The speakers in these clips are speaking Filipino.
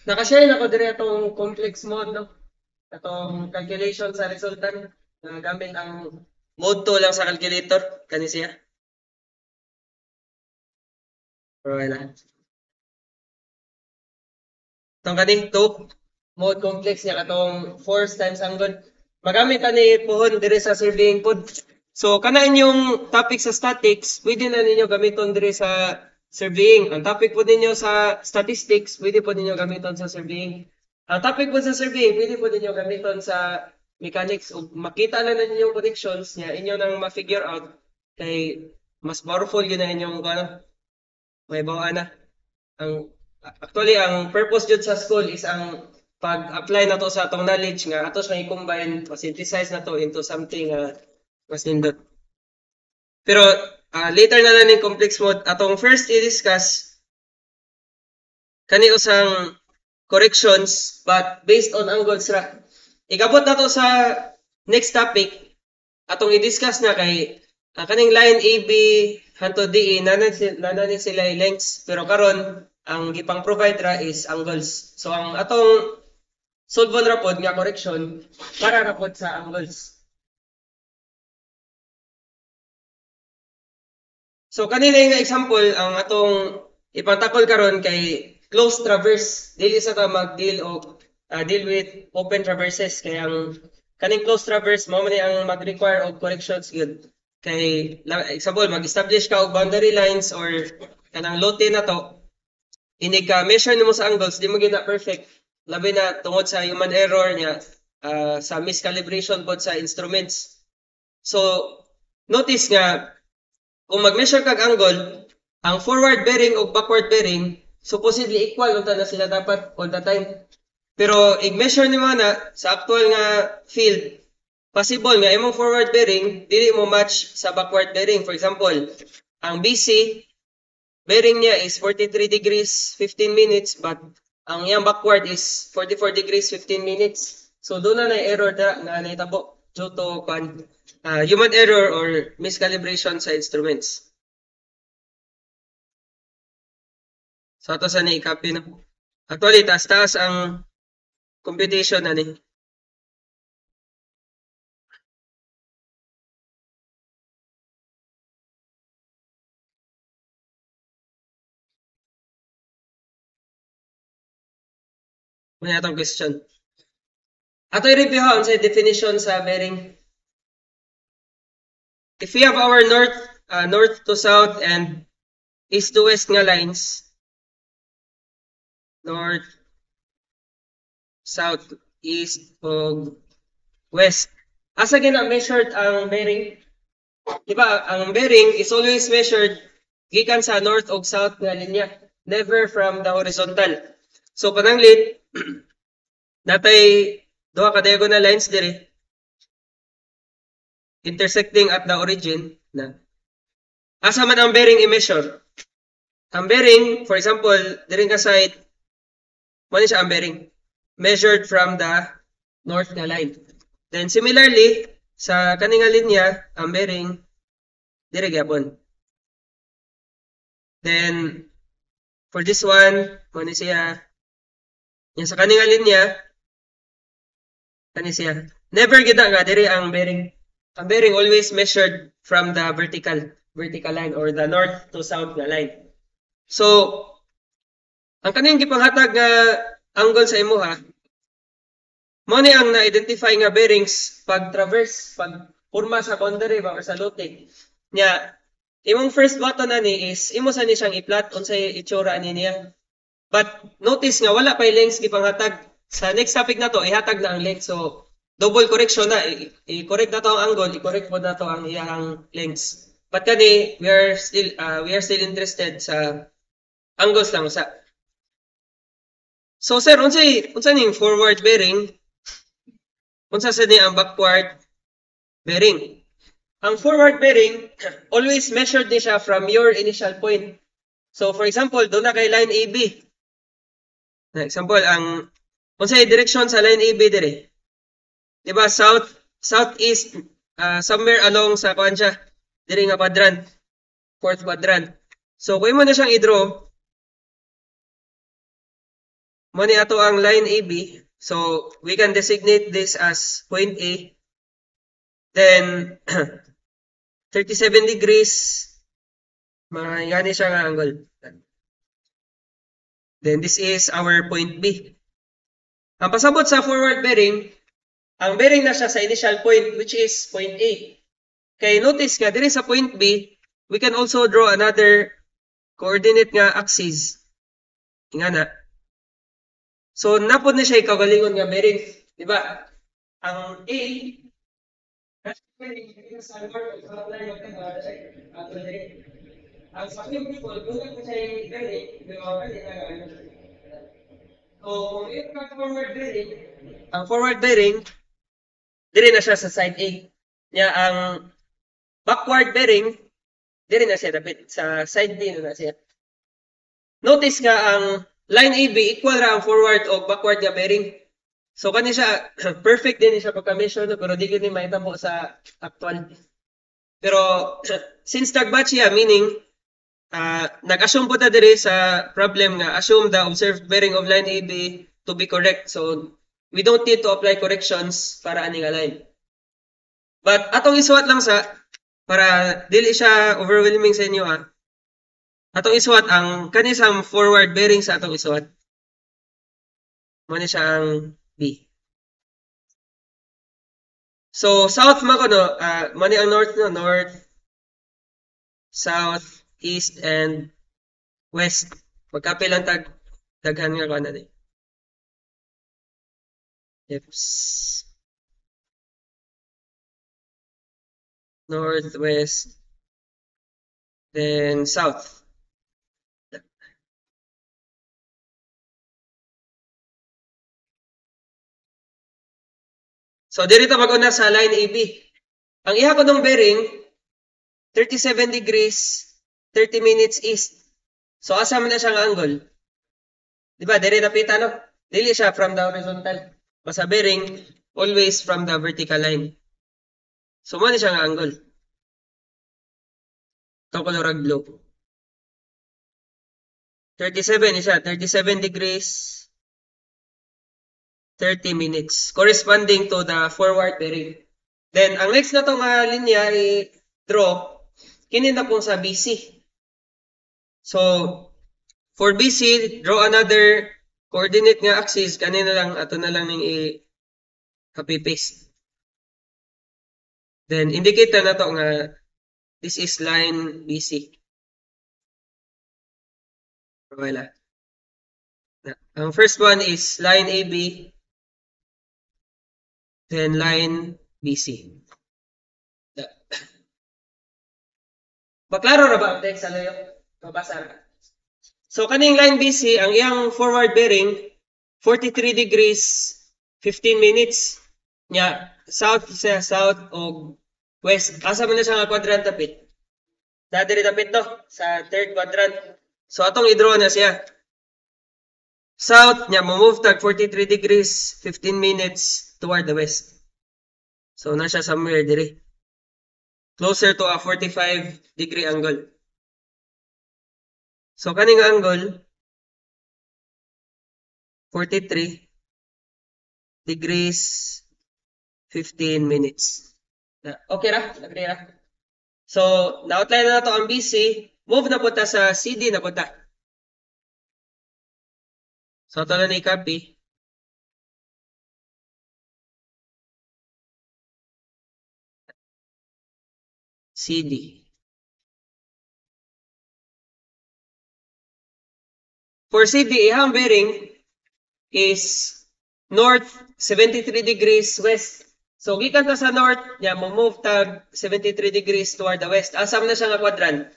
Nakashare na ko dire atong complex mode, no? Atong calculation sa resultant na gamit ang mode 2 lang sa calculator kani siya. Pero wala. Itong kani 2 mode complex niya katong force times angle. Magamit ani puhon dire sa surveying pod. So kana inyong topic sa statics, pwede na ninyo gamiton dire sa surveying. Ang topic po ninyo sa statistics, pwede po ninyo gamiton sa surveying. Ang topic po sa surveying, pwede po ninyo gamiton sa mechanics. Ug makita na ninyo yung connections niya, inyo nang ma-figure out kay mas powerful yun na inyong ano, may bawa na. Ang actually ang purpose jud sa school is ang pag-apply na to sa atong knowledge nga atos nga i-combine, synthesize na to into something mas nindot. Pero later na lang yung complex mode. Atong first i-discuss kani usang corrections but based on angles ra. Ikabot na to sa next topic. Atong i-discuss na kay kaning line AB hangtod DE nanan sila lengths pero karon ang gipang provide ra is angles. So ang atong solve ra pod nga correction para ra pod sa angles. So kanina yung example ang atong ipantakol karon kay closed traverse dili sa ta mag-deal o deal with open traverses kay ang kaning closed traverse mao man ang mag-require og corrections gyud kay example mag-establish ka og boundary lines or kanang lote na to inig ka measure nimo sa angles di mo gyud na perfect labi na tungod sa human error niya sa miscalibration pod sa instruments. So notice nga kung mag-measure kag angle, ang forward bearing o backward bearing, supposedly equal unta na sila dapat all the time. Pero i-measure nimo na sa actual nga field, possible nga imong forward bearing dili mo match sa backward bearing. For example, ang BC bearing niya is 43 degrees 15 minutes but ang iyang backward is 44 degrees 15 minutes. So doon na error na nahitabo due to human error or miscalibration sa instruments. So ato sa ni-copy na. Actually, taas-taas ang computation na ni. May atong question. Ato i-review ha sa definition sa bearing. If we have our north to south and east to west nga lines, north, south, east, o west. Asa gina measured ang bearing? Diba, ang bearing is always measured gikan sa north o south nga linya, never from the horizontal. So pananglit, natay duha ka diagonal lines dire intersecting at the origin na. Asa man ang bearing i-measure? Ang bearing, for example, dire ka side, mali siya ang bearing measured from the north nga line. Then similarly, sa kaninga linya, ang bearing dire gyapon. Then for this one, mali siya yan sa kaninga linya, kani siya. Never gid nga dire ang bearing. Ang bearing always measured from the vertical line or the north to south nga line. So, ang kaning gipanghatag nga angle sa imuha, mo ni ang na-identify nga bearings pag traverse, pag porma sa boundary ba or sa lote. Nya, imong first button ani is imo sa ni siyang i-plot unsay itsura ani niya. But notice nga wala pay lengths gipanghatag. Sa next topic na to ihatag na ang length. So double correction na i-correct na to ang angle, i-correct mo na to ang iyang lengths. But kani we are still interested sa angles lang sa. So sir, unsa ning forward bearing? Unsa sa ni ang backward bearing? Ang forward bearing always measured ni siya from your initial point. So for example, do na kay line AB. Na example ang unsay direction sa line AB dire? Diba southeast somewhere along sa kuan siya diri nga quadrant, fourth quadrant. So kung mo na siyang i-draw, mo ni ato ang line AB. So we can designate this as point A. Then 37 degrees, gani siya nga angle. Then this is our point B. Ang pasabot sa forward bearing, ang bearing na siya sa initial point which is point A. Kay notice nga diri sa point B, we can also draw another coordinate nga axis. Nga na. So napod na siya ikagalingon nga bearing, di ba? Ang A ang sakit people, doon ko siya bearing, di ba? So, kung ito ka forward bearing, ang forward bearing, diri na siya sa side A. Nya ang backward bearing, diri na siya dapat sa side B na siya. Notice nga ang line AB equal ra ang forward o backward nga bearing. So kani siya perfect din siya pagka-measure no, pero di gid ni mahitabo sa actual. Pero since nag-match siya, meaning nag-assume po ta diri sa problem nga assume the observed bearing of line AB to be correct. So we don't need to apply corrections para ani nga line. But atong isuwat lang sa para dili siya overwhelming sa inyo atong isuwat ang kanisang forward bearing sa atong isuwat. Mo ni siya ang B. So south man ko no, mo ni ang north no, north, south, east and west. Magkapil lang daghan nga kuan ani. Yes. North, west, then south. So dito mag-una sa line AB. Ang iha ko ng bearing 37 degrees 30 minutes east. So asa man na siya nga angle? Di ba? Diri napita no? Dili siya from the horizontal. Basta bearing always from the vertical line. So mo ni siya nga angle. Itong colorag blue. 37 ni siya. 37 degrees 30 minutes. Corresponding to the forward bearing. Then, ang next na itong linya i-draw, kini na po sa BC. So, for BC, draw another coordinate nga axis. Kanina lang, ato na lang yung copy paste. Then, indicate na to nga this is line BC. Wala. Ang first one is line AB. Then line BC. Baklaro na ba ang text? Ano yung mabasa na? So, kaning line BC, ang iyang forward bearing, 43 degrees, 15 minutes. Nya, south siya, south o west. Asa man na siya nga quadrant tapit? Dadiri tapit to, sa third quadrant. So, atong i-draw na siya. South, nya, move tag 43 degrees, 15 minutes toward the west. So, na siya somewhere diri. Closer to a 45 degree angle. So, kaning angle, 43 degrees, 15 minutes. Okay ra? Agree ra? So, na-outline na to ang BC. Move na punta sa CD na punta. So, ito na i-copy. CD. For CD, ihang bearing is north 73 degrees west. So, gikan ta sa north, move tag 73 degrees toward the west. Asam na siya nga quadrant.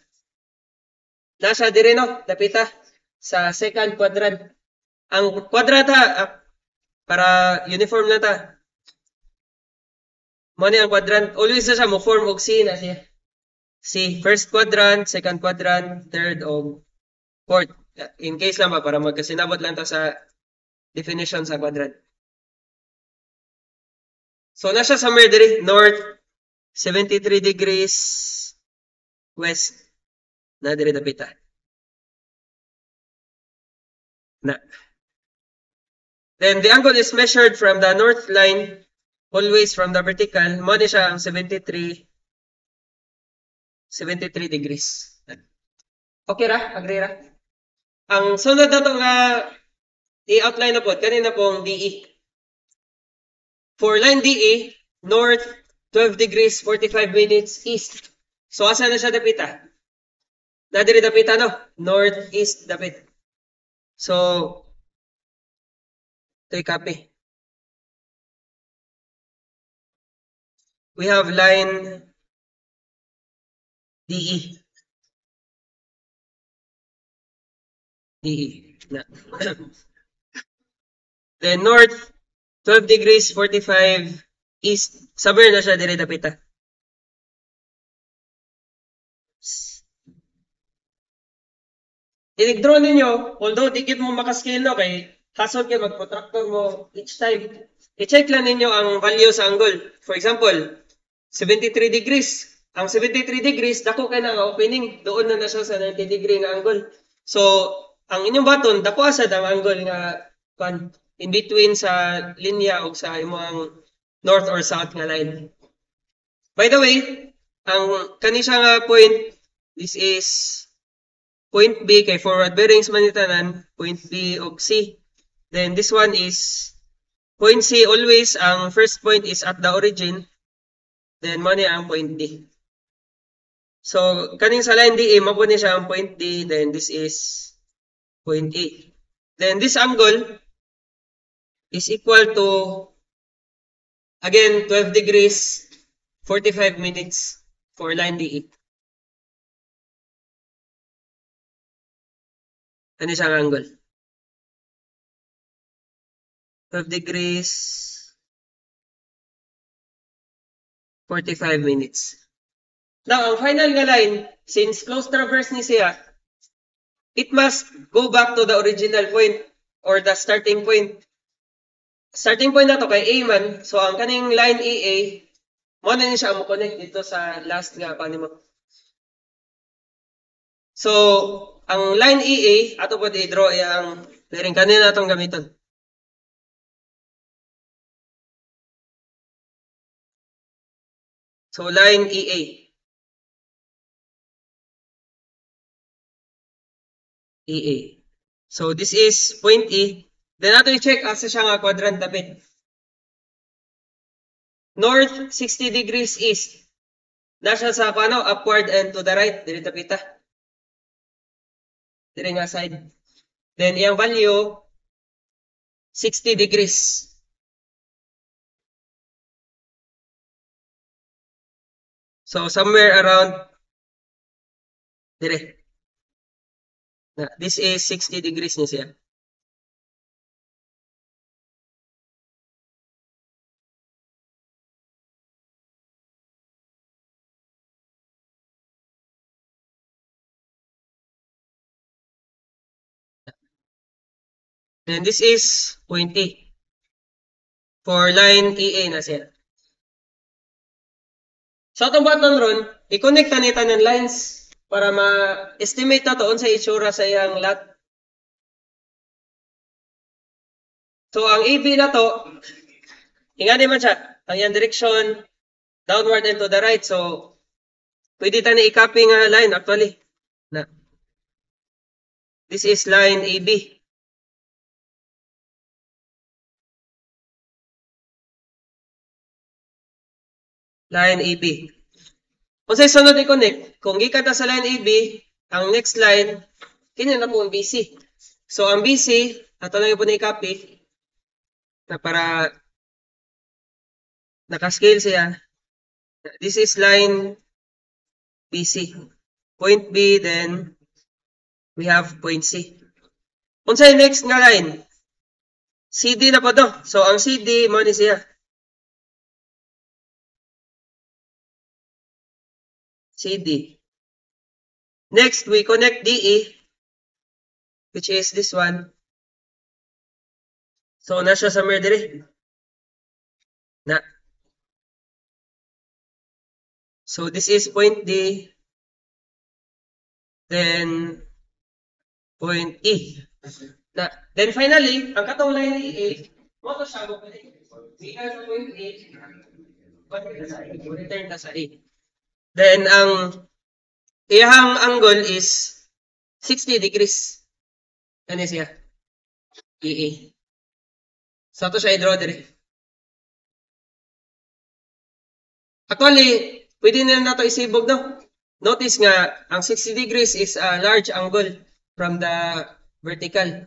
Nasa dire no, dapita sa second quadrant. Ang quadrant para uniform na ta. Mo ni ang quadrant, always na siya mo form og C na siya. C, first quadrant, second quadrant, third o fourth. In case lang ba, para magkasinabot lang ta sa definition sa quadrant. So, nasa somewhere diri, north, 73 degrees, west, na diri dapita. Na. Then the angle is measured from the north line, always from the vertical. Mo ni siya ang 73 degrees. Okay ra? Agree ra? Ang sunod na to nga i-outline na po, kanina pong DE. For line DE, north 12 degrees 45 minutes east. So asa na siya dapita? Na diri dapita no? Northeast dapit. So ito'y copy. We have line DE. DE. Na. Then north 12 degrees 45 east. Somewhere na siya diri dapita. I-draw ninyo, although di gid mo makascale no kay hassle kay mag-protractor mo each time. I-check lang ninyo ang value sa angle. For example, 73 degrees. Ang 73 degrees, dako kay na nga opening. Doon na siya sa 90 degree nga angle. So, ang inyong button, dako asad ang angle nga in between sa linya o sa imong north or south nga line. By the way, ang kanisa nga point, this is point B kay forward bearings man itanan, point B og C. Then this one is point C, always ang first point is at the origin. Then mo ni ang point D. So kaning sa line DE mo ni siya ang point D, then this is point A. Then this angle is equal to again 12 degrees 45 minutes for line DE. Ano siyang angle? 12 degrees 45 minutes. Now, ang final nga line, since close traverse ni siya, it must go back to the original point or the starting point. Starting point na to kay A man. So, ang kaning line EA, mo na niya siya mo-connect dito sa last nga pa mo. So, ang line EA, ato po i-draw ang bearing kanina itong gamiton. So, line EA. EA. So, this is point E. Then, ato i-check asa siya nga quadrant dapit. North, 60 degrees east. Nasa sa paano? Upward and to the right. Dili tapita. Dili nga side. Then, iyang value, 60 degrees. So, somewhere around dire. This is 60 degrees niya siya. Then this is point A. For line EA na siya. So atong button ron, i-connect na nita ng lines para ma-estimate na to sa itsura sa iyang lot. So ang AB na to, ingani man siya, ang iyang direction, downward and to the right. So pwede ta ni i-copy nga line actually. Na. This is line AB. Line AB. Kung sa sunod i-connect, kung gikan ta sa line AB, ang next line, kanya na po ang BC. So, ang BC, ato lang yung po na i-copy, na para nakascale siya. This is line BC. Point B, then we have point C. Kung sa next nga line, CD na po to. So, ang CD, mo ni siya. CD. Next, we connect DE, which is this one. So, nasa somewhere dire. Na. So, this is point D. Then, point E. Then finally, ang katong line ni A, mo to siya mo gikan sa point A, return ta sa A. Then ang iyang angle is 60 degrees. Ano siya? EA. So ato siya i-draw diri. Actually, pwede na nato isibog no. Notice nga ang 60 degrees is a large angle from the vertical.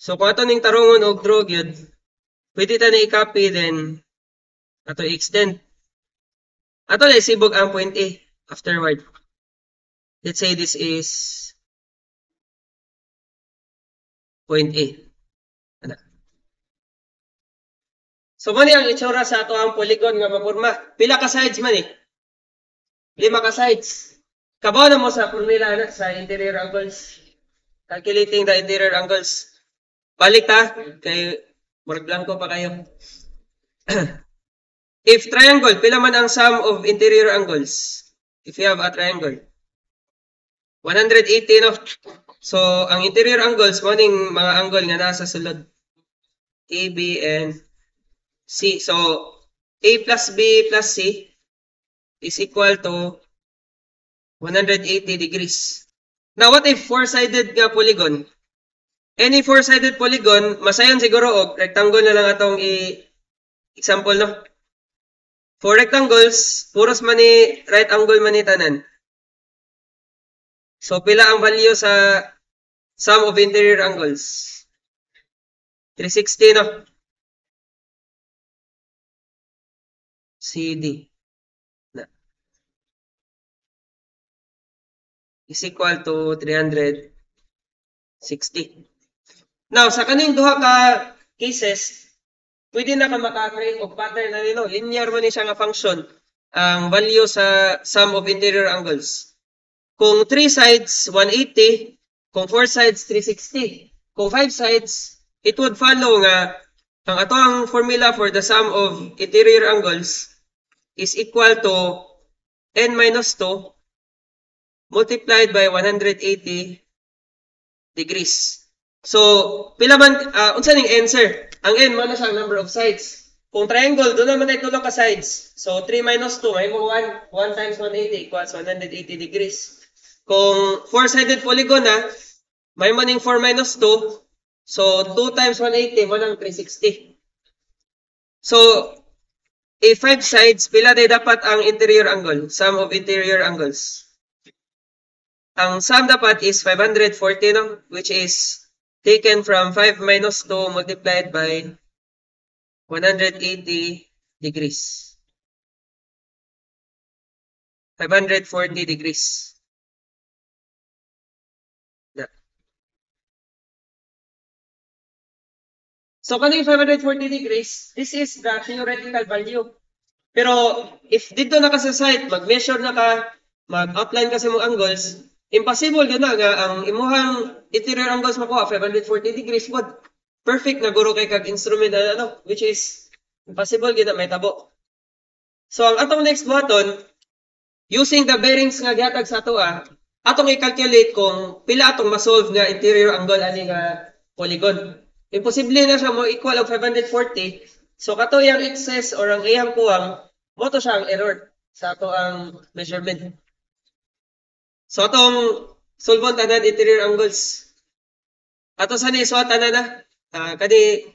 So kung ato ning tarungon og draw gyud, pwede ta na i-copy then ato i-extend. Ato na isibog ang point A afterward. Let's say this is point A. Ano? So mo ni ang itsura sa ato ang polygon nga maporma. Pila ka sides man eh? 5 ka sides. Kabaw na mo sa formula na sa interior angles. Calculating the interior angles. Balik ta kay murag blanco pa kayo. If triangle, pila man ang sum of interior angles? If you have a triangle. 180 no. So ang interior angles mo ning mga angle nga nasa sulod. A, B, and C. So A plus B plus C is equal to 180 degrees. Now what if four-sided nga polygon? Any four-sided polygon, masayon siguro og rectangle na lang atong example no. For rectangles, puros man ni right angle man ni tanan. So pila ang value sa sum of interior angles? 360 no. CD na is equal to 360. Now, sa kaning duha ka cases, pwede na ka maka-create og pattern na nino. Linear man ni siya nga function ang value sa sum of interior angles. Kung 3 sides, 180. Kung 4 sides, 360. Kung 5 sides, it would follow nga ang ato ang formula for the sum of interior angles is equal to n minus 2 multiplied by 180 degrees. So, pila man, unsa ning answer? Ang n mo na siya ang number of sides. Kung triangle, doon naman ay tulo ka sides. So, 3 minus 2, may mo 1. 1 times 180 equals 180 degrees. Kung 4-sided polygon na, may mo ning 4 minus 2. So, 2 times 180, mo lang 360. So, a 5 sides, pila day dapat ang interior angle? Sum of interior angles. Ang sum dapat is 540, no? Which is taken from 5 minus 2 multiplied by 180 degrees. 540 degrees. So, kaning 540 degrees, this is the theoretical value. Pero, if dito na ka sa site, mag-measure na ka, mag-outline ka sa mong angles, impossible yun na nga, ang imuhang interior angles makuha, 540 degrees, but perfect na guro kay kag instrument na ano, which is impossible yun na may tabo. So, ang atong next button, using the bearings nga gihatag sa ato atong i-calculate kung pila atong ma-solve nga interior angle ani nga polygon. Imposible na siya mo equal og 540. So kato yang excess or ang iyang kuwang, mo to siya ang error sa ato ang measurement. So atong solvon tanan interior angles. Ato sa ni isuat tanan na kani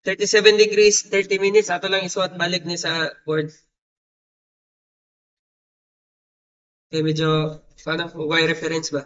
37 degrees 30 minutes ato lang isuat balik ni sa board. Okay, medyo paano y reference ba?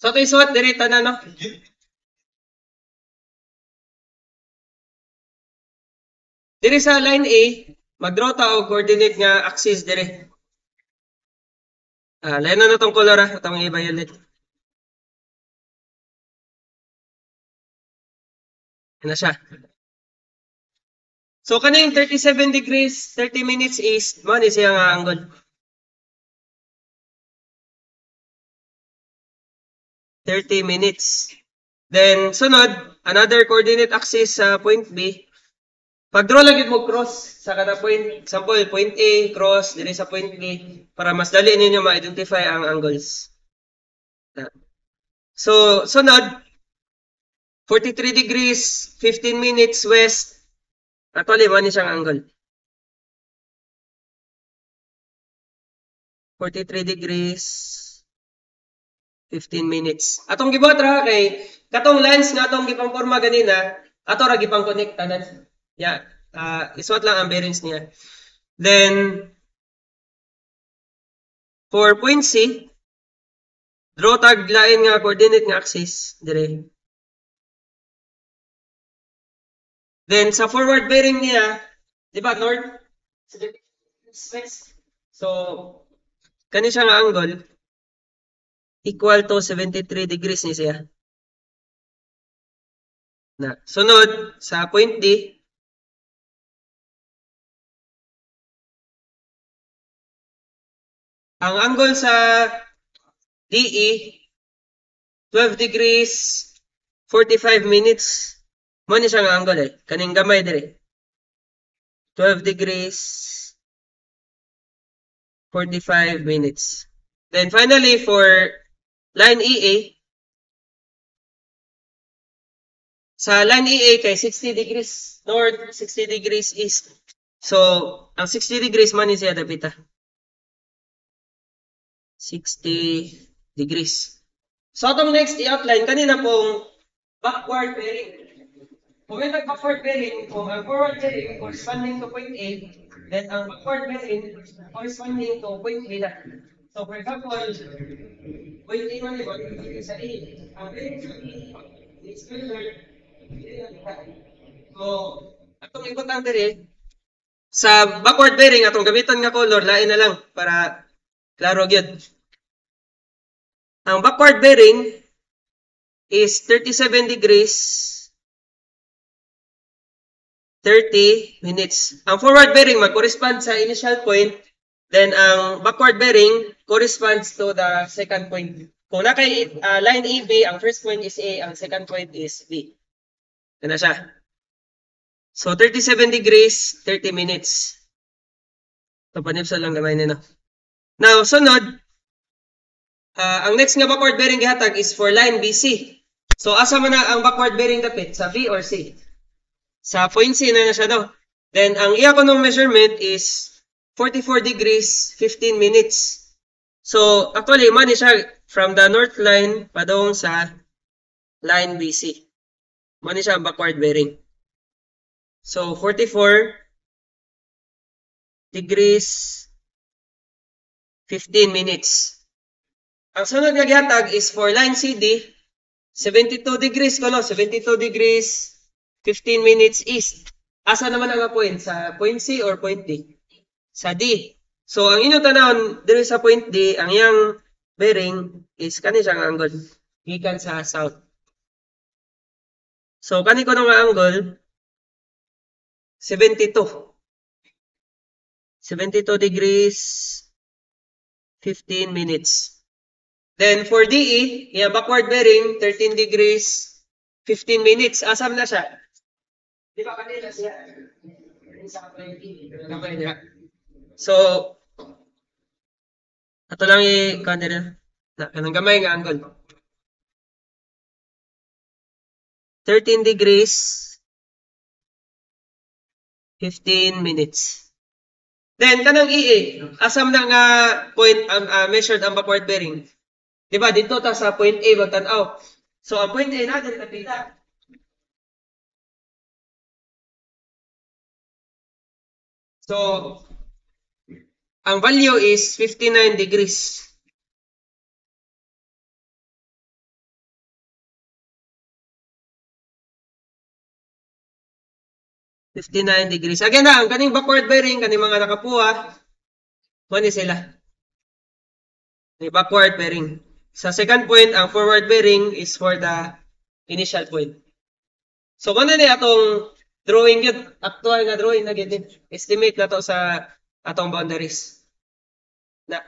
So ito isuot diri tanan no. Diri sa line A, mag-draw ta og coordinate nga axis diri. Lain na tong color atong i-violet. Ano siya? So kaning 37 degrees, 30 minutes east, mo ni siya nga angle. 30 minutes. Then sunod, another coordinate axis sa point B. Pag-draw lang yun mo cross sa kada point. Example, point A, cross, dili sa point B, para mas dali ninyo ma-identify ang angles. So, sunod, 43 degrees, 15 minutes west. Actually, one siyang angle. 43 degrees, 15 minutes. Atong gibuhat ra kay katong lines nga atong gipangporma ganina, ato ra gipang connect tanan. Yeah, isuot lang ang bearings niya. Then for point C, draw tag lain nga coordinate nga axis dire. Then sa forward bearing niya, di ba north? So kani siya nga angle equal to 73 degrees ni siya. Na sunod sa point D, ang angle sa DE 12 degrees 45 minutes. Mo ni siya nga angle kaning gamay dire. 12 degrees 45 minutes. Then finally for line EA, sa line EA kay 60 degrees north, 60 degrees east. So, ang 60 degrees man ni siya dapita. 60 degrees. So, atong next i-outline, kanina pong backward bearing. Kung may backward bearing, kung ang forward bearing corresponding to point A, then ang backward bearing corresponding to point B na. So, for example, point A man yun, sa A. Ang bearing sa A is measured. So, atong importante rin, sa backward bearing, atong gamitan nga color, lain na lang para klaro gyud. Ang backward bearing is 37 degrees 30 minutes. Ang forward bearing mag-correspond sa initial point, then ang backward bearing corresponds to the second point. Kung nakay line AB, ang first point is A, ang second point is B. Yan na siya. So 37 degrees 30 minutes. Ito panipsa lang gamay nila. Now, sunod, ang next nga backward bearing gihatag is for line BC. So, asa man na ang backward bearing dapit? Sa B or C? Sa point C na siya, no? Then, ang iya ko ng measurement is 44 degrees 15 minutes. So, actually, man siya from the north line padong sa line BC. Man siya ang backward bearing. So, 44 degrees 15 minutes. Ang sunod nga gihatag is for line CD, 72 degrees ko, no? 72 degrees 15 minutes east. Asa naman ang point? Sa point C or point D? Sa D. So, ang inyong tanawon diri sa point D, ang iyang bearing is kani siyang angle. Gikan sa south. So, kani ko nga angle, 72. 72 degrees 15 minutes. Then for DE, yung backward bearing, 13 degrees 15 minutes. Asam na siya? Di ba kanila siya? So, ato lang i-consider na kanang gamay nga angle. 13 degrees 15 minutes. Then, kanang EA, asam na nga point ang measured ang backward bearing. Diba, dito ta sa point A magtanaw. So, ang point A natin kapita. So, ang value is 59 degrees. 59 degrees. Again na, ang kaning backward bearing, kaning mga nakapuha, mani sila. May backward bearing. Sa second point, ang forward bearing is for the initial point. So, kung na atong drawing yun, actual na drawing na gid, estimate na to sa atong boundaries. Na.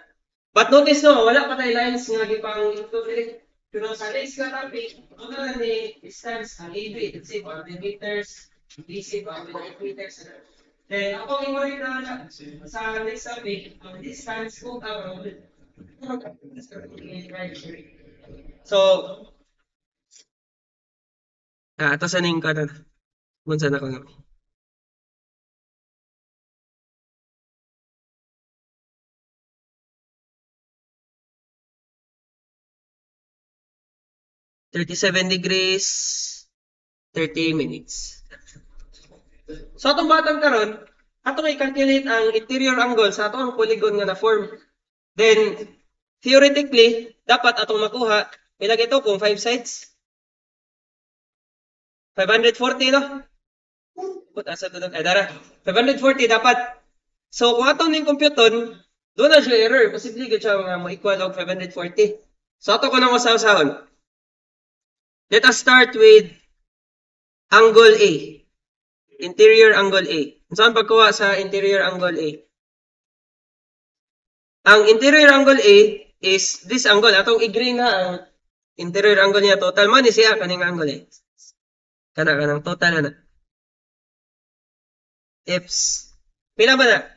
But notice no, wala pa tayo lines nga gipang ito direct. Pero sa race ka topic, ano na ni distance ang AB, let's say 100 meters, BC 100 meters. Then ako i-worry na sa next topic, ang distance kung so ito sa ning ka na. Munsa na ko nga. $37 degrees, 30 minutes. So, atong batang karon, atong i-calculate ang interior angle sa atong polygon nga na-form. Then, theoretically, dapat atong makuha, ilagay ito kung 5 sides. 540, no? Asa ito? Ay, dara. 540 dapat. So, kung atong ning computon, doon na siya error. Posible siya nga mo-equal og 540. So, ato ko nang usaw-usahon. Let us start with angle A. Interior angle A. Saan pagkuha sa interior angle A? Ang interior angle A is this angle. Atong i-green na ang interior angle niya. Total man ni siya kaning angle A. Kanang total na. Ifs. Pila ba na?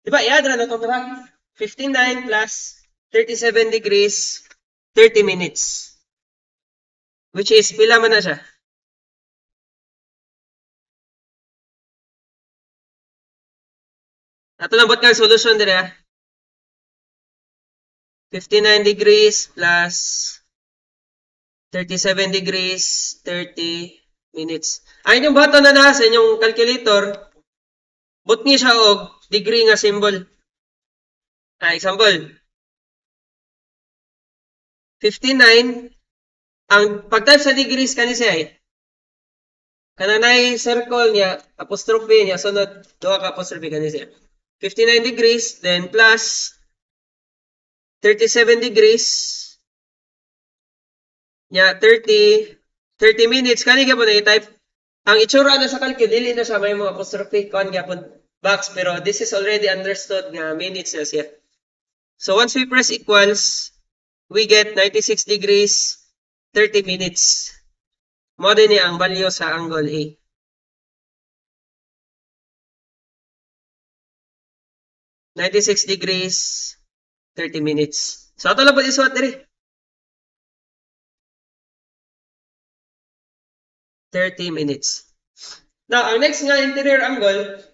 Diba, i-add na ito ba? 59 plus 37 degrees, 30 minutes. Which is, pila man na siya? Ato lang kang solution dire ha. 59 degrees plus 37 degrees, 30 minutes. Ay, yung button na sa inyong calculator, but niya siya og degree nga symbol. Example. 59, ang pag-type sa degrees kani siya kananay circle niya, apostrophe niya, sunod, duha ka apostrophe kani siya. 59 degrees, then plus 37 degrees, niya 30 minutes, kani ka po na i-type. Ang itsura na sa calcul, dili na siya may mga apostrophe, kan gyapon box, pero this is already understood nga minutes na siya. So once we press equals, we get 96 degrees, 30 minutes. Mo din ang value sa angle A. $96 degrees, 30 minutes. So, ito lang po isuot diri. 30 minutes. Now, ang next nga interior angle,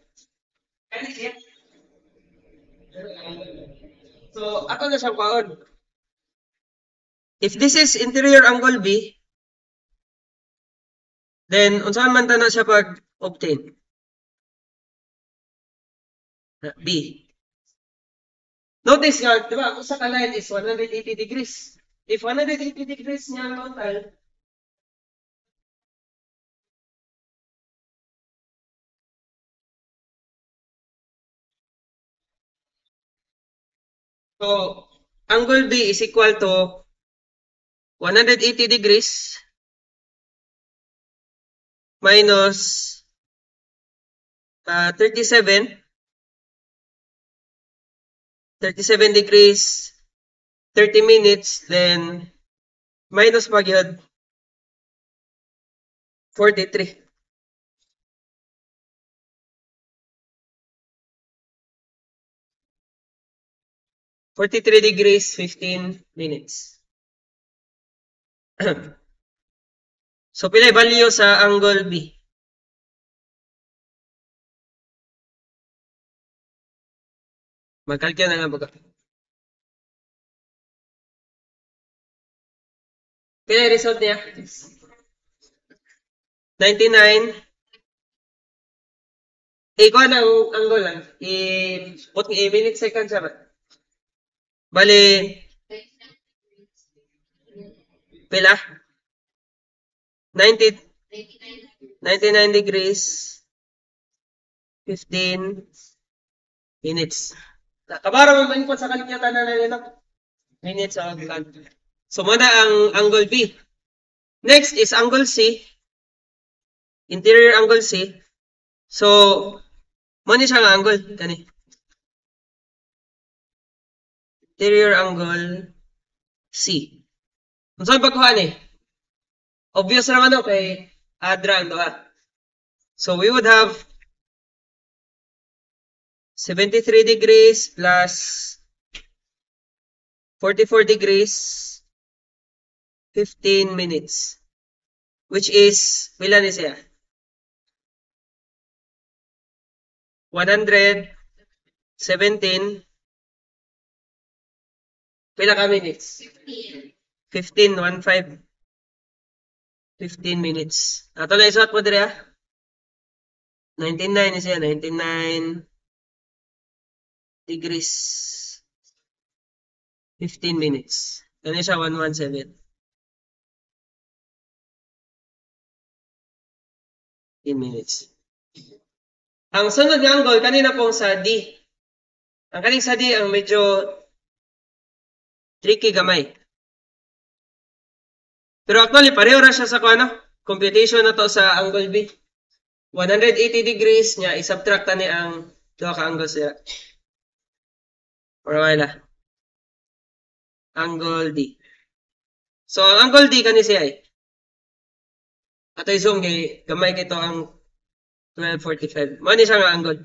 so, ato na siyang paon. If this is interior angle B, then, unsahan man na siya pag-obtain? B. Notice nga, di ba, kung sa line is 180 degrees. If 180 degrees niya total, so, angle B is equal to 180 degrees minus 37 degrees, 30 minutes, then minus magyod 43. degrees, 15 minutes. So, pila value sa angle B? Magkalkyo na lang baga. Pila result niya? 99. Ikaw ang angle lang. Put minute second siya ba? Bali, pila? 99 degrees, 15 minutes. Kabara mo man sa kalikyatan na nito. Minutes of land. So, muna ang angle B. Next is angle C. Interior angle C. So, muna siya nga angle. Kani. Interior angle C. Kung saan pagkuhan eh? Obvious naman ako kay Adra ang doha. So, we would have 73 degrees plus 44 degrees 15 minutes. Which is, pila ni siya? 117. Pila ka minutes? 15, 15 minutes. Ato na isuot mo dire 99 is yan, 99 degrees 15 minutes. Ano siya 117. 15 minutes. Ang sunod nga angle kanina pong sa D. Ang kaning sa D ang medyo tricky gamay. Pero actually, pareho ra siya sa ano, computation na to sa angle B. 180 degrees niya, isubtract ta ni ang duha ka angles niya. Or wala. Angle D. So, ang angle D kani siya eh. Ato zoom kay gamay kito ang 1245. Mani siya nga angle.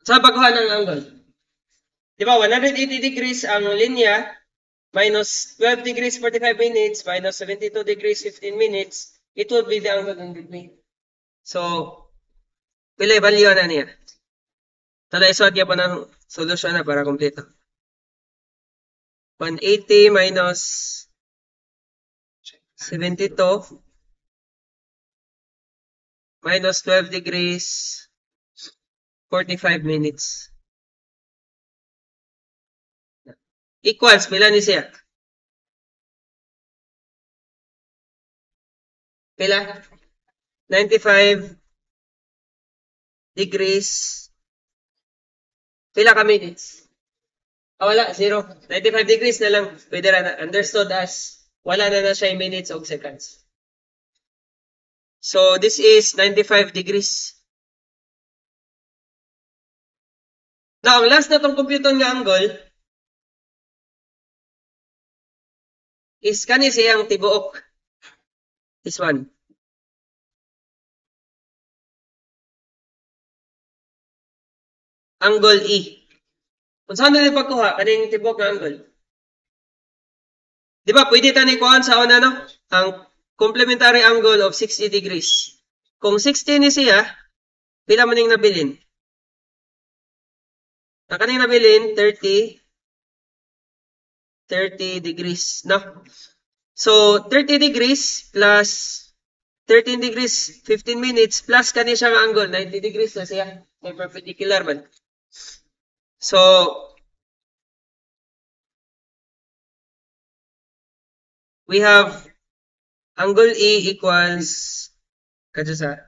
Sa pagkuha ng angle. Di ba, 180 degrees ang linya, minus 12 degrees 45 minutes, minus 72 degrees 15 minutes, it will be the angle in between. So, pila value na niya. Tada isuot niya po ng solusyon na para kompleto. 180 minus 72 minus 12 degrees 45 minutes. Equals, pila ni siya? Pila? 95 degrees. Pila ka minutes? Wala, 0. 95 degrees na lang. Pwede na understood as wala na siya yung minutes o seconds. So, this is 95 degrees. Now, ang last na itong computon nga angle is kani siyang tibuok. This one. Angle E. Kung saan na pagkuha, kaning tibuok nga angle. Di ba, pwede tayo kuhaan sa una, no? Ang complementary angle of 60 degrees. Kung 60 ni siya, pila man yung nabilin? Ang kaning nabilin, 30 degrees, no? So, 30 degrees plus 13 degrees, 15 minutes, plus kani siyang angle, 90 degrees na siya. May perpendicular man. So, we have angle E equals, kadyo sa,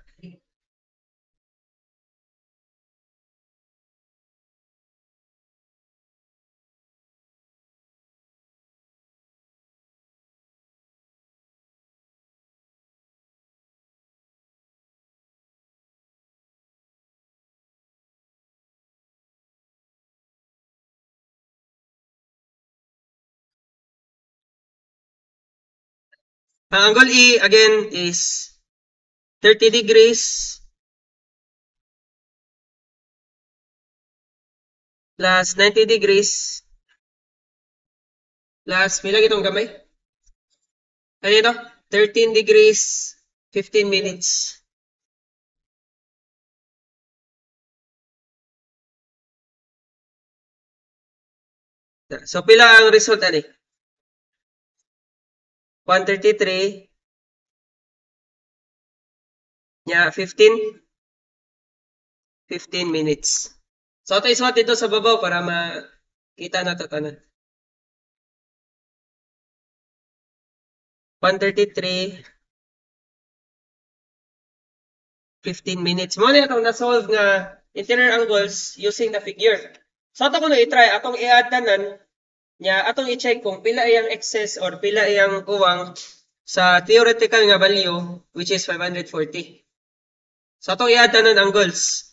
ang angle E, again, is 30 degrees plus 90 degrees plus, may lagi itong gamay. Ano ito? 13 degrees, 15 minutes. So, pila ang result, ani? 133. Nya, 15 minutes. So, ito isuot dito sa babaw para makita na ito tanan. 133, 15 minutes. Mo na itong na-solve nga interior angles using the figure. So ato ko na i-try, atong i-add tanan nya atong i-check kung pila iyang excess or pila iyang kuwang sa theoretical nga value which is 540. So atong i-add tanan angles.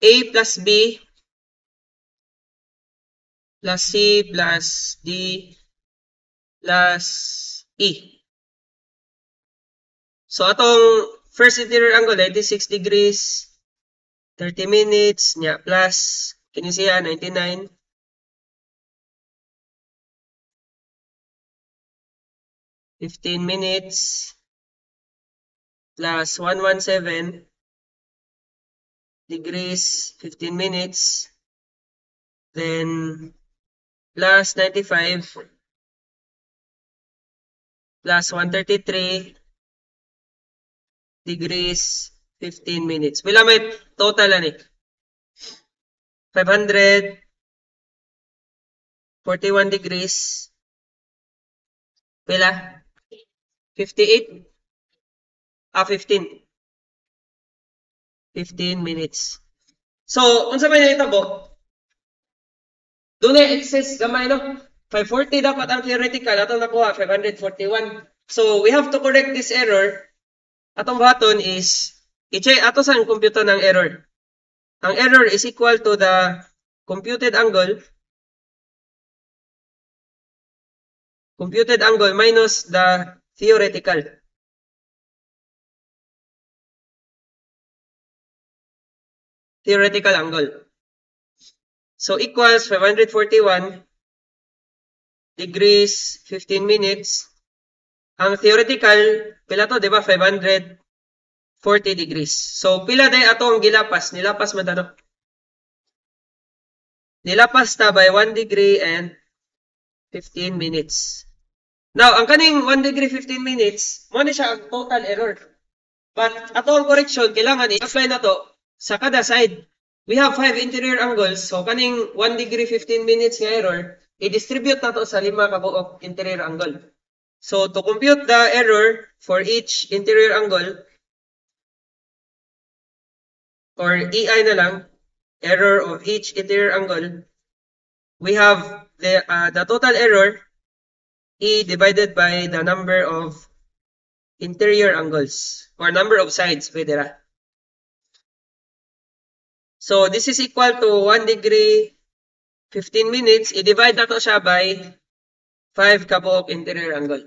A plus B plus C plus D plus E. So atong first interior angle 96 degrees, 30 minutes nya plus kini siya 99. 15 minutes plus 117 degrees, 15 minutes, then plus 95 plus 133 degrees, 15 minutes. Pila may total ani? 541 degrees. Pila? 58? 15. 15 minutes. So, unsa may nahitabo? Doon ay excess gamay, no? 540 dapat ang theoretical. Atong nakuha, 541. So, we have to correct this error. Atong button is, i-check ato sa computer ng error. Ang error is equal to the computed angle minus the theoretical. Theoretical angle. So, equals 541 degrees, 15 minutes. Ang theoretical, pila to, di ba? 540 degrees. So, pila day ato ang gilapas. Nilapas man tanong. Nilapas ta by 1 degree and 15 minutes. Now, ang kaning 1 degree 15 minutes, mo ni siya ang total error. But ato ang correction, kailangan i-apply na to sa kada side. We have 5 interior angles. So, kaning 1 degree 15 minutes nga error, i-distribute na to sa 5 kabuok interior angle. So, to compute the error for each interior angle, or EI na lang, error of each interior angle, we have the total error, E divided by the number of interior angles, or number of sides, pwede ra. So, this is equal to 1 degree 15 minutes. I-divide na to siya by 5 kabuok interior angle.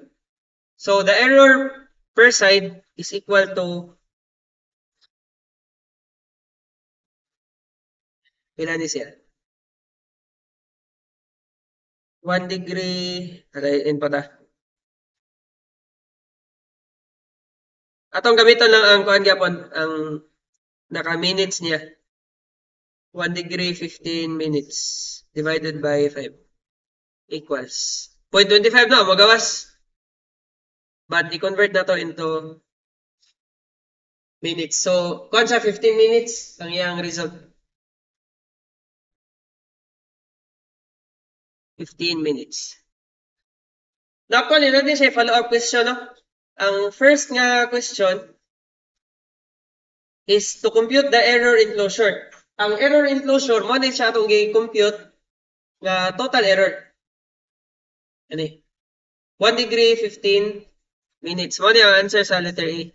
So, the error per side is equal to pila ni siya? 1 degree, in pa ta. Atong gamiton lang ang kuan gyapon, ang naka-minutes niya. 1 degree 15 minutes divided by 5 equals 0.25 na, magawas. But i-convert na to into minutes. So, kung sa 15 minutes, ang iyang result. 15 minutes. Now, kung natin siya follow-up question, no? Ang first nga question is to compute the error enclosure. Ang error enclosure, mo din siya itong i-compute nga total error. Ano 1 degree 15 minutes. Mo din ang answer sa letter A.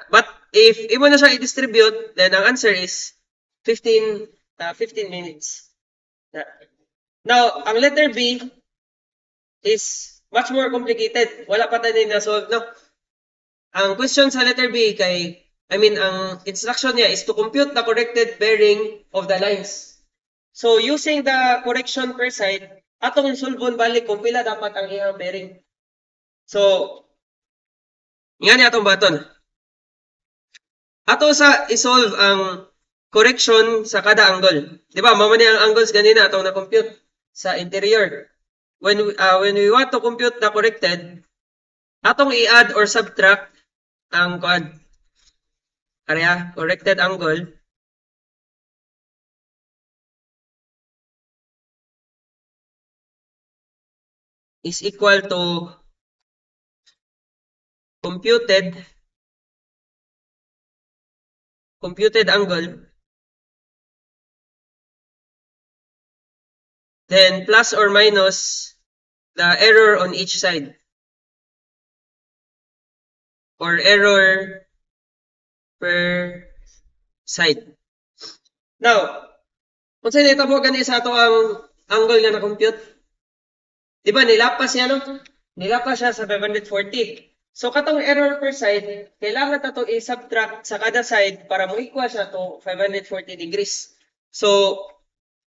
But if imo na siya i-distribute, then ang answer is 15 minutes. Now, ang letter B is much more complicated. Wala pa tayo na-solve, no? Ang question sa letter B ang instruction niya is to compute the corrected bearing of the lines. So, using the correction per side, atong sulbon balik kung pila dapat ang iyang bearing. So, nga ni atong button. Ato sa isolve ang correction sa kada angle. Di ba? Mamani ang angles ganina atong na-compute sa interior. When we want to compute the corrected, atong i-add or subtract ang corrected angle is equal to computed angle, then plus or minus the error on each side, or error per side. Now, kung saan itabo gani sa ato ang angle nga na-compute, di ba nilapas niya, no? Nilapas siya sa 540. So, katong error per side, kailangan na ito i-subtract sa kada side para mo equal siya to 540 degrees. So,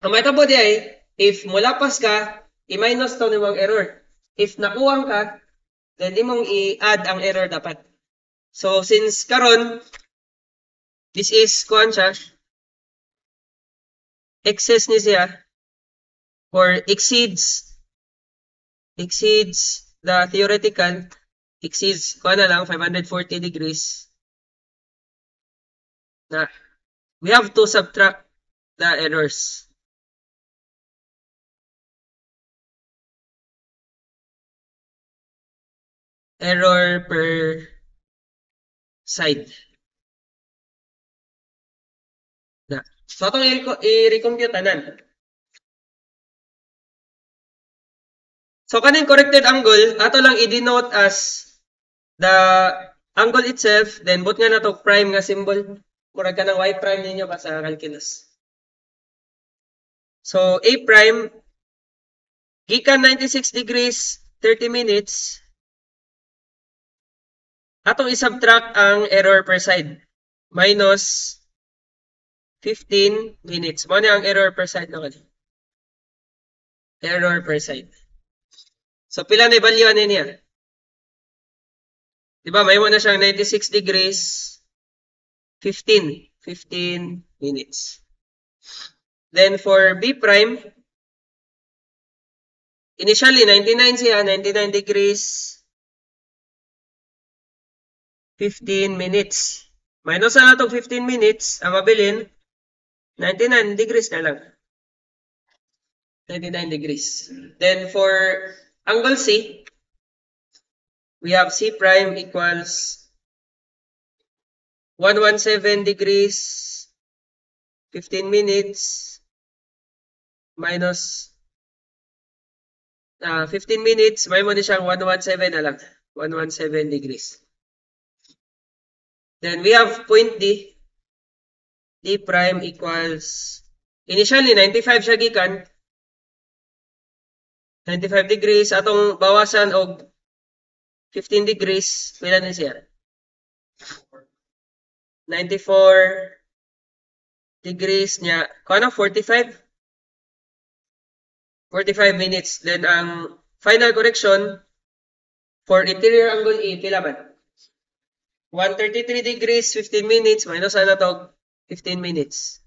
ang mahitabo di ay, if mulapas ka, i-minus to nimong error. If nakuwang ka, then imong i-add ang error dapat. So, since karon, this is, kuhan siya, excess ni siya, or exceeds the theoretical, exceeds, kuha na lang, 540 degrees. Na, we have to subtract the errors. Error per side. Na. So, itong i-recompute tanan. So, kaning corrected angle, ato lang i-denote as the angle itself, then but nga na to prime nga symbol. Murag ka ng y prime ninyo pa sa calculus. So, a prime, gikan 96 degrees, 30 minutes, atong i-subtract ang error per side. Minus 15 minutes. Mo ang error per side naman. Error per side. So, pila na i-value niya? Diba, may mo na siyang 96 degrees, 15 minutes. Then, for B prime, initially, 99 siya, 99 degrees, 15 minutes. Minus na itong 15 minutes, ang mabilin, 99 degrees na lang. 99 degrees. Then, for angle C, we have C prime equals 117 degrees, 15 minutes, minus 15 minutes, may mo na siyang 117 na lang. 117 degrees. Then we have point D. D prime equals, initially 95 siya gikan. 95 degrees, atong bawasan og 15 degrees, pila na siya? 94 degrees niya. Kano? 45? 45 minutes. Then, ang final correction for interior angle E, pila man? 133 degrees, 15 minutes, minus ano to? 15 minutes.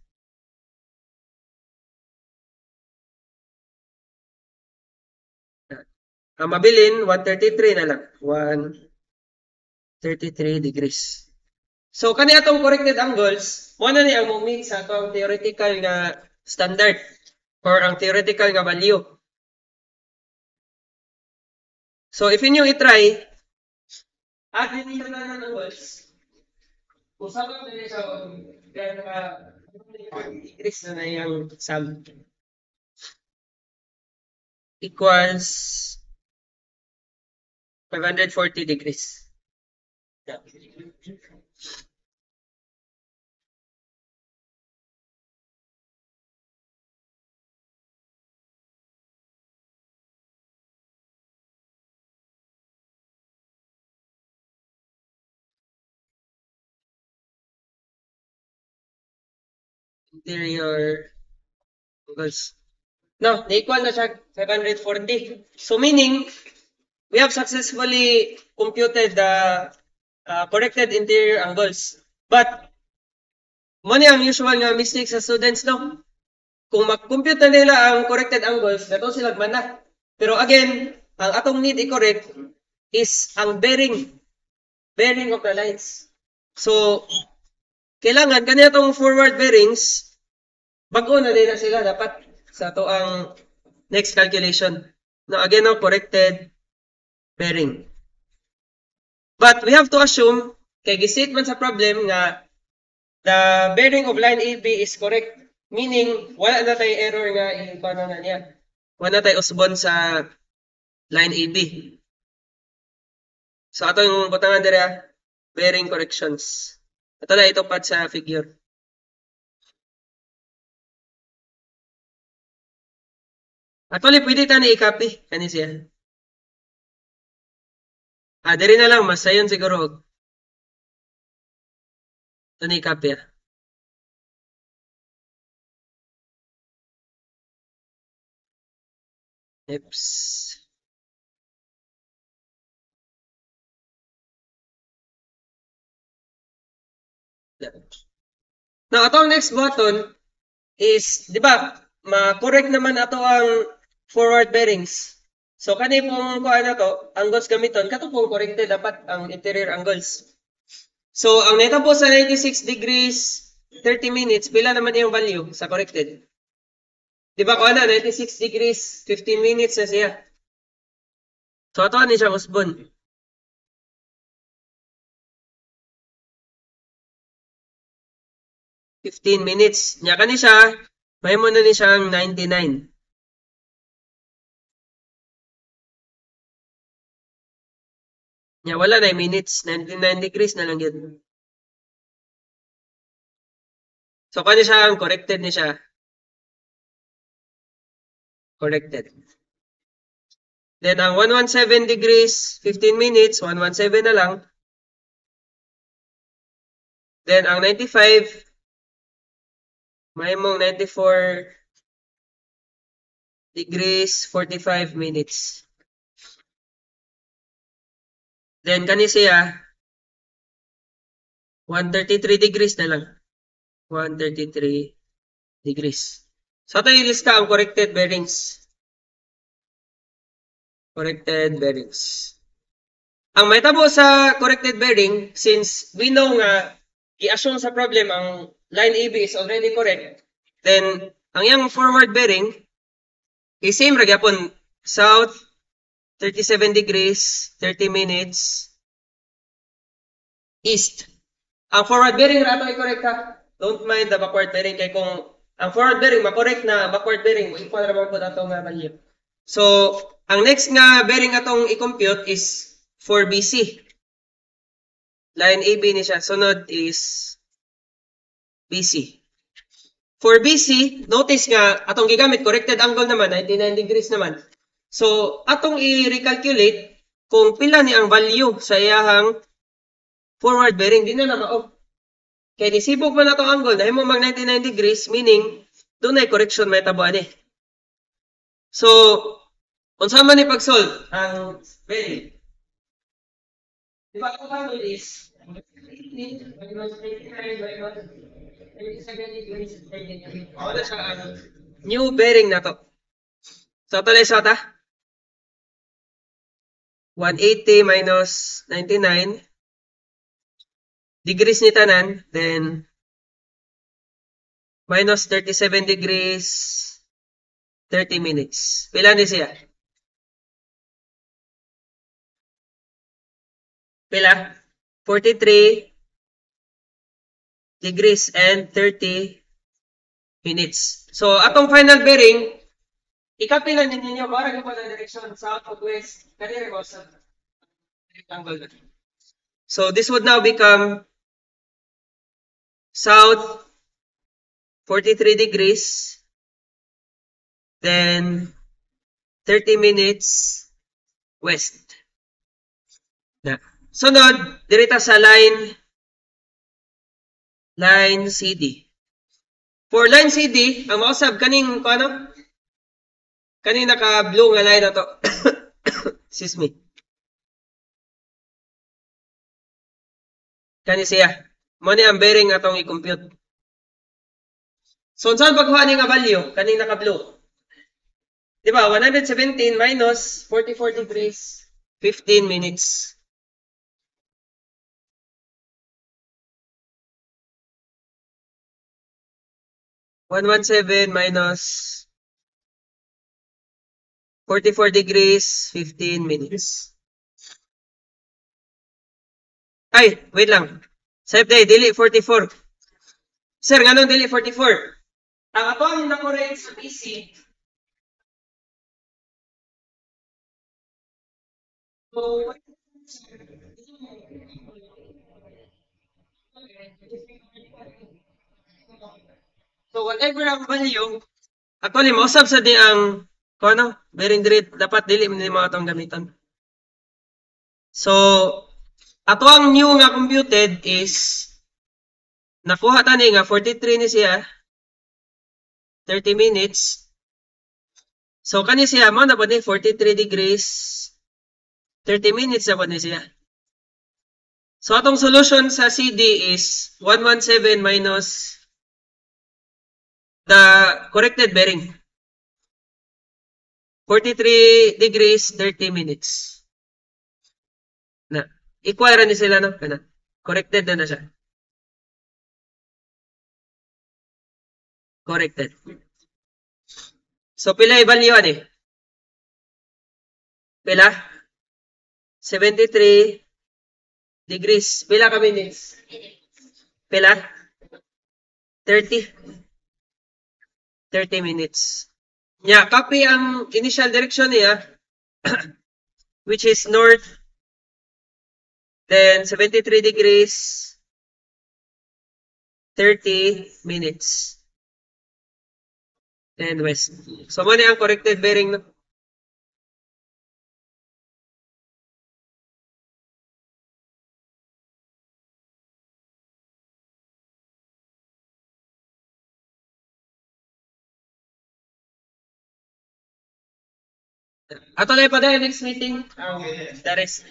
Ang mabilin, 133 na lang. 133 degrees. So, kani atong corrected angles, mo na ni ang meet sa atong theoretical nga standard or ang theoretical nga value. So, if inyo i-try, add ninyo na ng angles. Kung saan na nila siya, degrees na na yung sum. Equals 540 degrees. Yeah. Interior angles. No, na-equal na siya 540. So meaning, we have successfully computed the corrected interior angles. But, mo ni ang usual nga mistake sa students, no? Kung mag-compute na nila ang corrected angles, dato sila gmana. Pero again, ang atong need i-correct is ang bearing of the lines. So, kailangan kanina itong forward bearings, bago na din na sila dapat sa to ang next calculation. No, again, no, corrected bearing. But we have to assume, kay gisit man sa problem nga the bearing of line AB is correct. Meaning, wala na tayo error nga paano na niya. Wala na tayo usbon sa line AB. So, ato yung butangan dira, bearing corrections. Ito na ito pat sa figure. Actually, pwede tayo i-copy. Kani siya. Diri na lang, mas sayon siguro. Ito na i-copy Oops. Now, atong next button is, di ba, ma-correct naman ato ang forward bearings. So, kani pong kuha na to, angles gamiton, kato pong corrected dapat ang interior angles. So, ang neta po sa 96 degrees, 30 minutes, pila naman yung value sa corrected? Di ba kuha na, 96 degrees, 15 minutes na siya. So, ato ni siya usbon. 15 minutes. Nya kani siya, may mo na ni siyang 99. Nya wala na minutes, 99 degrees na lang yun. So kani siya ang corrected ni siya. Corrected. Then ang 117 degrees, 15 minutes, 117 na lang. Then ang 95, may mong 94 degrees, 45 minutes. Then kani siya, 133 degrees na lang. 133 degrees. So ito yung list ka ang corrected bearings. Corrected bearings. Ang mahitabo sa corrected bearing, since we know nga, i-assume sa problem ang line AB is already correct, then ang yung forward bearing, is same ra gyapon south, 37 degrees, 30 minutes, east. Ang forward bearing ra ato i-correct ha. Don't mind the backward bearing kay kung ang forward bearing makorek na backward bearing, equal ra man pud ato nga value. So, ang next nga bearing atong i-compute is for BC. Line AB ni siya. Sunod is BC. For BC, notice nga, atong gigamit, corrected angle naman, 99 degrees naman. So, atong i-recalculate kung pila ni ang value sa iyahang forward bearing. Di na na mao. Kaya nisibog man atong angle, dahil mo mag 99 degrees, meaning, doon ay correction may tabuan eh. So, unsa man ni pag-solve ang bearing? Diba, ang angle is new bearing na to. So, ito lang sa 180 minus 99 degrees ni tanan, then minus 37 degrees 30 minutes. Pila ni siya? Pila? 43 degrees and 30 minutes. So, atong final bearing, ikapila ninyo para yung pala direction south or west. Kanina ko sa angle. So, this would now become south 43 degrees, then 30 minutes west. Na. Sunod, dirita sa line CD. For line CD, ang mausab kaning ano? Kaning naka-blue nga line na to. Excuse me. Kani siya. Mo ni ang bearing atong i-compute. So, saan pagkuha ni nga value? Kaning naka-blue. Diba? 117 minus 44 degrees, 15 minutes. -117 minus 44 degrees, 15 minutes. Ay, wait lang. Safe day, dili 44. Sir, ganun dili 44? Ang ato ang na-correct sa PC. So, whatever ang value, actually, mausap sa di ang, kung ano, bearing diri, dapat dili mo mga itong gamitan. So, ato ang new nga computed is, nakuha tani nga 43 ni siya, 30 minutes. So, kani siya, mo na po ni 43 degrees, 30 minutes na po ni siya. So, atong solution sa CD is 117 minus the corrected bearing. 43 degrees, 30 minutes. Na, equal ra ni sila, no? Kana. Corrected na siya. Corrected. So, pila i-value ani? Pila? 73 degrees. Pila ka minutes? Pila? 30. 30 minutes. Yeah, copy ang initial direction niya, which is north, then 73 degrees, 30 minutes, and west. So, muna ang corrected bearing, no? Ato na pa dahil next meeting. That is.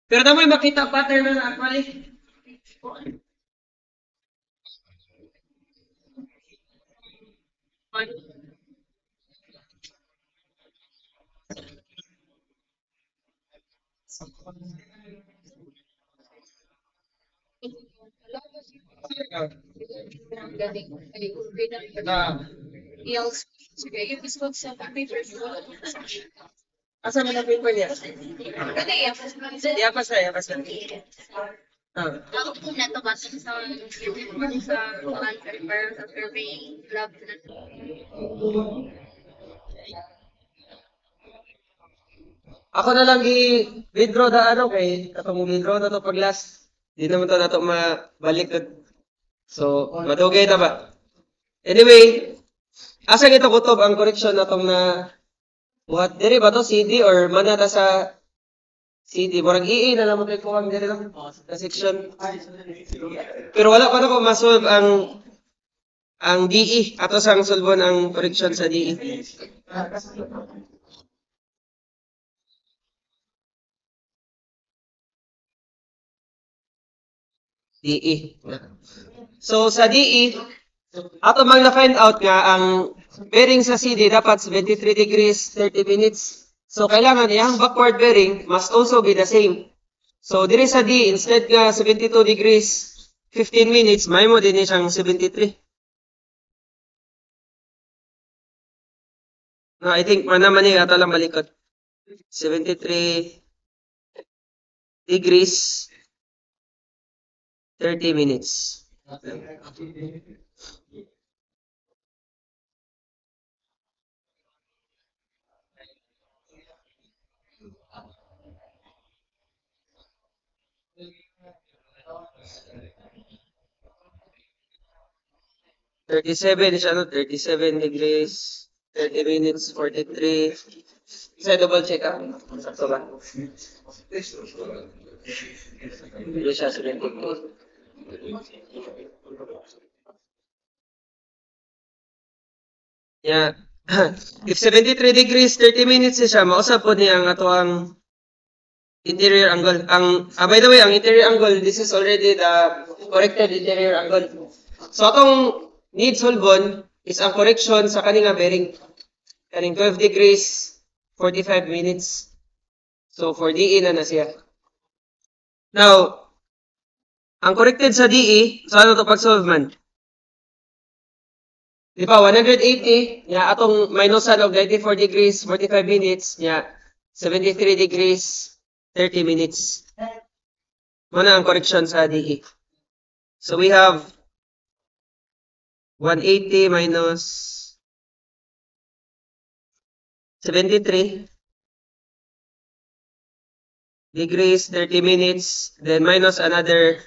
Pero na may makita pattern na actually. Asa man ang paper niya? Yapas na. Ako po na to basta sa paper sa survey lab na. Ako na lang i-withdraw na ano kay katong withdraw na to pag last. Di naman to na to mabalik. So, madugay na ba? Anyway, asa ito kutob ang correction na tong na buhat diri ba to CD or manata sa CD? Murag II na lang mo tayo kuha diri lang sa section. Pero wala pa na ko masolve ang DE. Ato sang solvon ang correction sa DE. DE. So sa DE, ato mang na-find out nga ang bearing sa CD dapat 73 degrees 30 minutes. So kailangan iyang backward bearing must also be the same. So diri sa D, instead nga 72 degrees 15 minutes, may mo din siyang 73. No, I think manaman niya ato lang balikot. 73 degrees 30 minutes. $37 is ano? 37 degrees, 30 minutes, 43. Isa double check ah. Sakto ba? Hindi siya 72. Yeah. If 73 degrees, 30 minutes siya, mausap po niya ang ato ang interior angle. By the way, ang interior angle, this is already the corrected interior angle. So, atong need solvon is ang correction sa kaninga bearing. Kaning 12 degrees, 45 minutes. So, for DE na siya. Now, ang corrected sa DE, so ano to pag-solve man? Di ba, 180, nya atong minusan og 94 degrees, 45 minutes, nya 73 degrees, 30 minutes. Muna ang correction sa DE. So we have 180 minus 73 degrees, 30 minutes, then minus another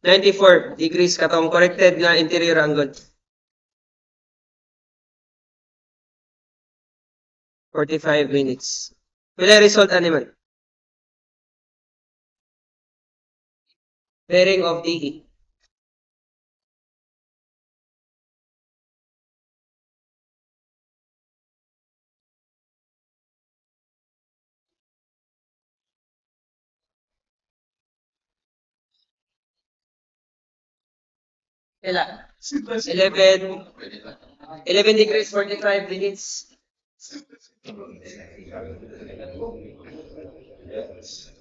94 degrees katong corrected nga interior angle. 45 minutes. Pila result animal? Bearing of DE. Pila? 11 degrees, 45 minutes.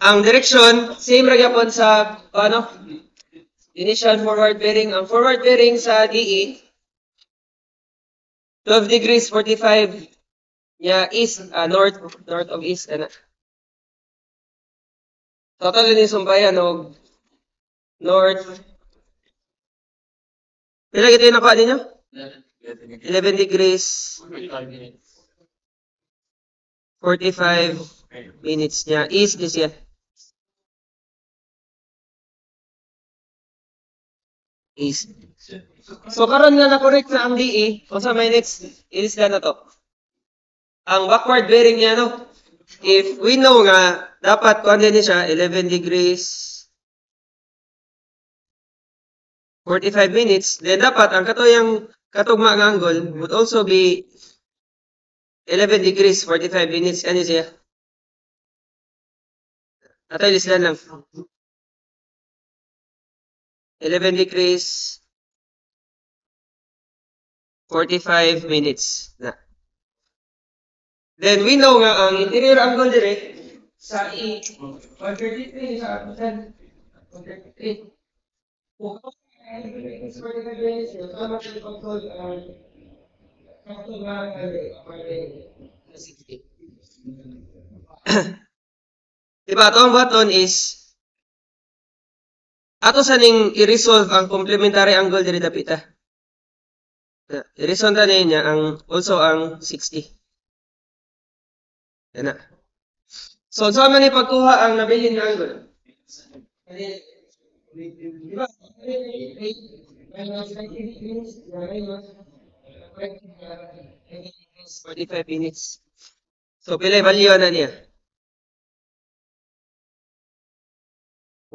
Ang direction, same ra gyapon sa initial forward bearing. Ang forward bearing sa DE, 12 degrees, 45 nya east, north of east. Total ni sumbayan og north. Pila gito yung nakuha ninyo? 11 degrees, 45 minutes niya. East is yan. East. So, karon na na-correct na ang DE, kung sa may next is na to. Ang backward bearing niya, no? If we know nga, dapat kung din siya, 11 degrees, 45 minutes, then dapat ang katugma ng angle would also be 11 degrees, 45 minutes. Ano siya? Atay lislan lang. 11 degrees, 45 minutes. Na. Then we know nga ang interior angle dire sa E, 133 sa 133. Kung diba, itong button is ato sa ning i-resolve ang complementary angle diri dapita. I-resolve na niya also ang 60. Yan na. So, saan man ipagkuha ang nabilin nga angle? Diba? 45 minutes. So, pila value na niya?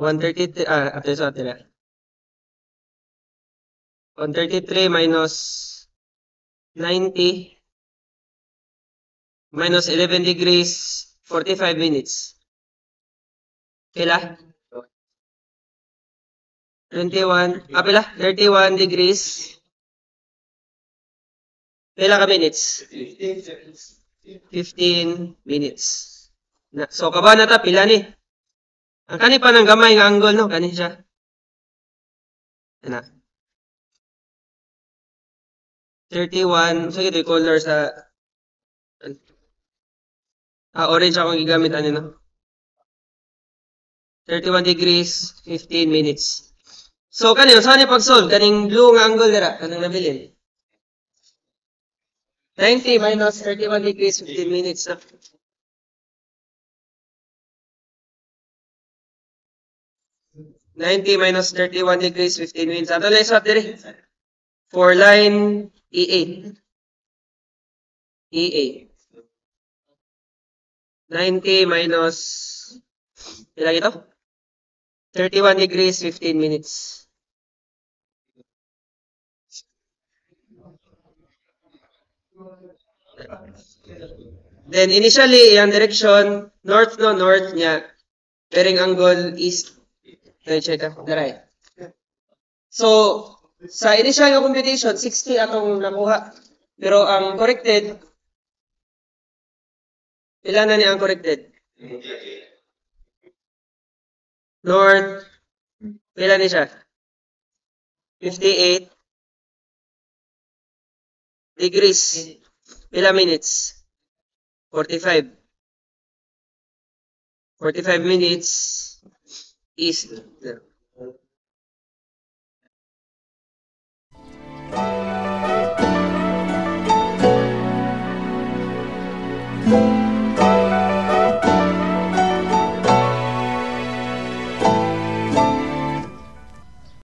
133, after sa tira. 133 minus 90 minus 11 degrees, 45 minutes. Pila? 21, pila? 31 degrees. Pila ka minutes? 15 minutes. So, kaba na ta, pila ni? Ang kani pa ng gamay nga angle, no? Kani siya. Ano? 31. So, ito yung color sa orange akong gigamit. Ano, no? 31 degrees, 15 minutes. So, kanino, saan yung pag-solve? Kaning blue nga angle nila. Kanang nabilin. 90 minus 31 degrees, 15 minutes. No? $90 minus 31 degrees, 15 minutes. Ato lang isa diri. For line E8. E8. 90 minus, ilang ito? 31 degrees, 15 minutes. Then initially, yung direction, north niya. Bearing angle east. Check ako. Daray. So, sa initial nga computation, 60 atong nakuha. Pero ang corrected, ilan na niya ang corrected? North, ilan ni siya? 58. degrees. Ilang minutes? 45. 45 minutes is